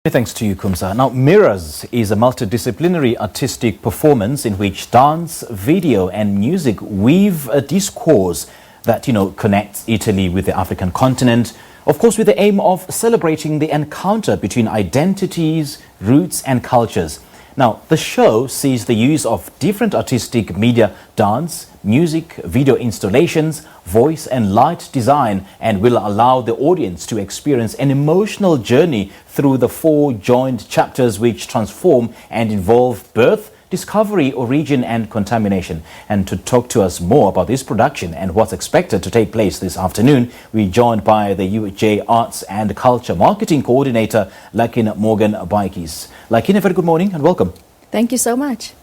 Thanks to you, Kumsa. Now, Mirrors is a multidisciplinary artistic performance in which dance, video and music weave a discourse that, connects Italy with the African continent, of course, with the aim of celebrating the encounter between identities, roots and cultures. Now, the show sees the use of different artistic media, dance, music, video installations, voice and light design, and will allow the audience to experience an emotional journey through the 4 joined chapters which transform and involve birth, discovery, origin and contamination. And to talk to us more about this production and what's expected to take place this afternoon, we're joined by the UJ Arts and Culture Marketing Coordinator, Lakin Morgan-Baatjies. Lakin, a very good morning and welcome. Thank you so much.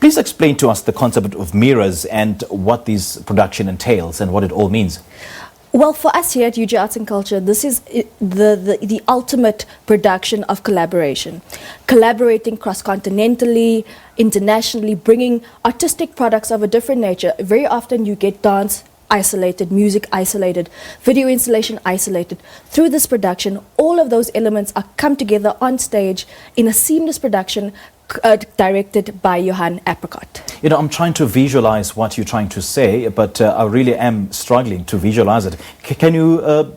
Please explain to us the concept of Mirrors and what this production entails and what it all means. Well, for us here at UJ Arts and Culture, this is the ultimate production of collaboration. Collaborating cross-continentally, internationally, bringing artistic products of a different nature. Very often you get dance isolated, music isolated, video installation isolated. Through this production, all of those elements are come together on stage in a seamless production directed by Johan Apricot. I'm trying to visualize what you're trying to say, but I really am struggling to visualize it. Can you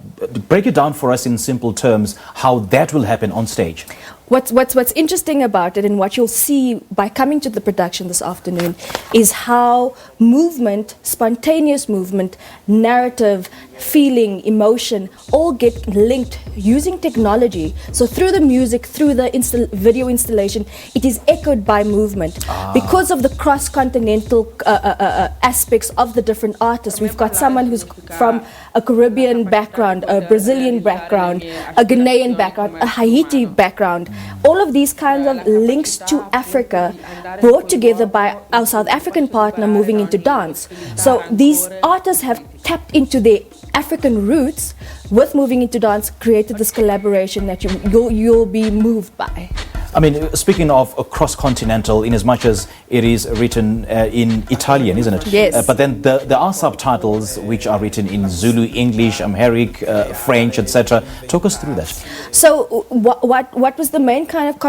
break it down for us in simple terms how that will happen on stage? What's interesting about it, and what you'll see by coming to the production this afternoon, is how movement, spontaneous movement, narrative, feeling, emotion, all get linked using technology. So through the music, through the video installation, it is echoed by movement. Because of the cross-continental aspects of the different artists, we've got someone who's from a Caribbean background, a Brazilian background, a Ghanaian background, a Haiti background. All of these kinds of links to Africa brought together by our South African partner moving into dance. So these artists have tapped into their African roots with moving into dance, created this collaboration that you'll be moved by. I mean, speaking of cross-continental, in as much as it is written in Italian, isn't it? Yes. But then there are subtitles which are written in Zulu, English, Amharic, French, etc. Talk us through that. So what was the main kind of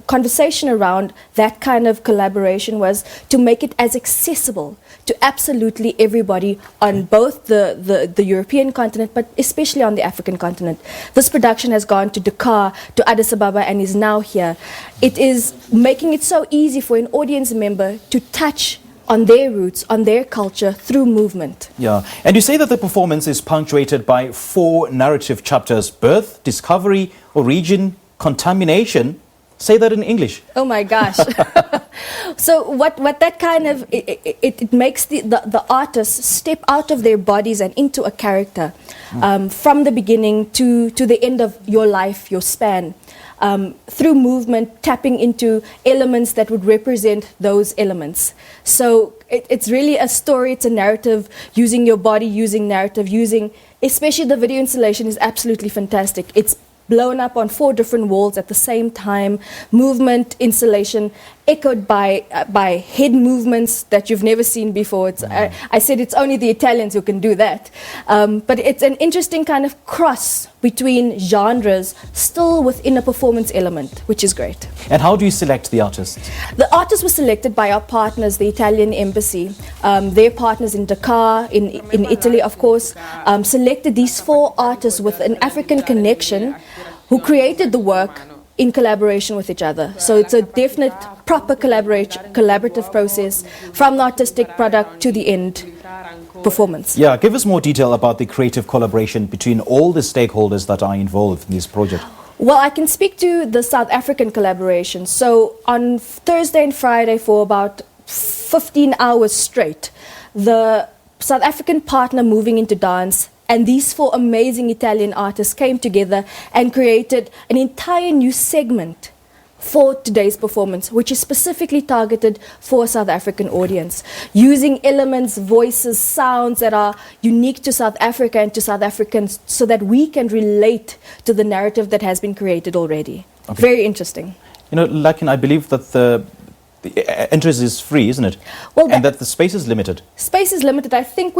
conversation around that kind of collaboration was to make it as accessible to absolutely everybody on both the European continent, but especially on the African continent. This production has gone to Dakar, to Addis Ababa, and is now here. It is making it so easy for an audience member to touch on their roots, on their culture through movement. Yeah, and you say that the performance is punctuated by 4 narrative chapters: birth, discovery, origin, contamination. Say that in English. Oh my gosh. So what that kind of, it makes the artists step out of their bodies and into a character from the beginning to the end of your life, your span. Through movement, tapping into elements that would represent those elements. So it's really a story, it's a narrative, using your body, using narrative, especially the video installation is absolutely fantastic. It's blown up on 4 different walls at the same time, movement, installation, echoed by head movements that you've never seen before. I said it's only the Italians who can do that. But it's an interesting kind of cross between genres, still within a performance element, which is great. And how do you select the artists? The artists were selected by our partners, the Italian embassy. Their partners in Dakar, in Italy, of course, selected these 4 artists with an African connection who created the work in collaboration with each other. So it's a definite, proper collaborative process from the artistic product to the end performance. Yeah, give us more detail about the creative collaboration between all the stakeholders that are involved in this project. Well, I can speak to the South African collaboration. So on Thursday and Friday for about 15 hours straight, the South African partner moving into dance and these 4 amazing Italian artists came together and created an entire new segment for today's performance, which is specifically targeted for a South African audience, using elements, voices, sounds that are unique to South Africa and to South Africans so that we can relate to the narrative that has been created already. Okay. Very interesting. Lakin, I believe that the entrance is free, isn't it? Well, and that the space is limited. Space is limited. I think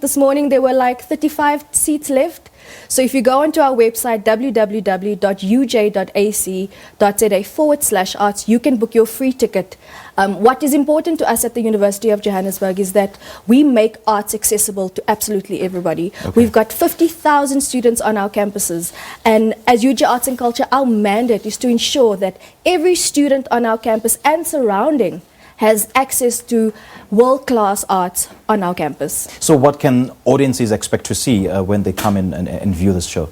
this morning there were like 35 seats left. So if you go onto our website, www.uj.ac.za/arts, you can book your free ticket. What is important to us at the University of Johannesburg is that we make arts accessible to absolutely everybody. Okay. We've got 50,000 students on our campuses, and as UJ Arts and Culture, our mandate is to ensure that every student on our campus and surrounding has access to world-class arts on our campus. So what can audiences expect to see when they come in and view this show?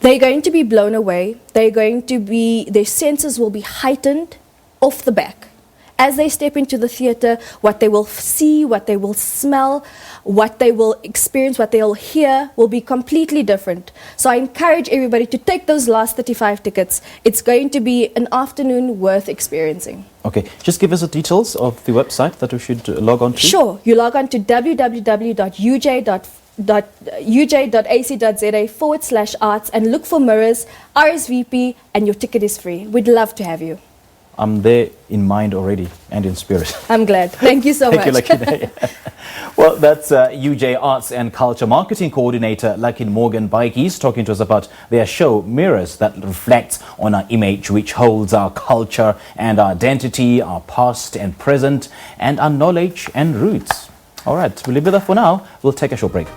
They're going to be blown away. Their senses will be heightened off the back. As they step into the theatre, what they will see, what they will smell, what they will experience, what they'll hear will be completely different. So I encourage everybody to take those last 35 tickets. It's going to be an afternoon worth experiencing. Okay, just give us the details of the website that we should log on to. Sure, you log on to www.uj.ac.za/arts and look for Mirrors, RSVP, and your ticket is free. We'd love to have you. I'm there in mind already and in spirit. I'm glad. Thank you so much. Thank you, Lakin. Well, that's UJ Arts and Culture Marketing Coordinator Lakin Morgan-Baatjies talking to us about their show Mirrors, that reflects on our image, which holds our culture and our identity, our past and present, and our knowledge and roots. All right, we'll leave it there for now. We'll take a short break.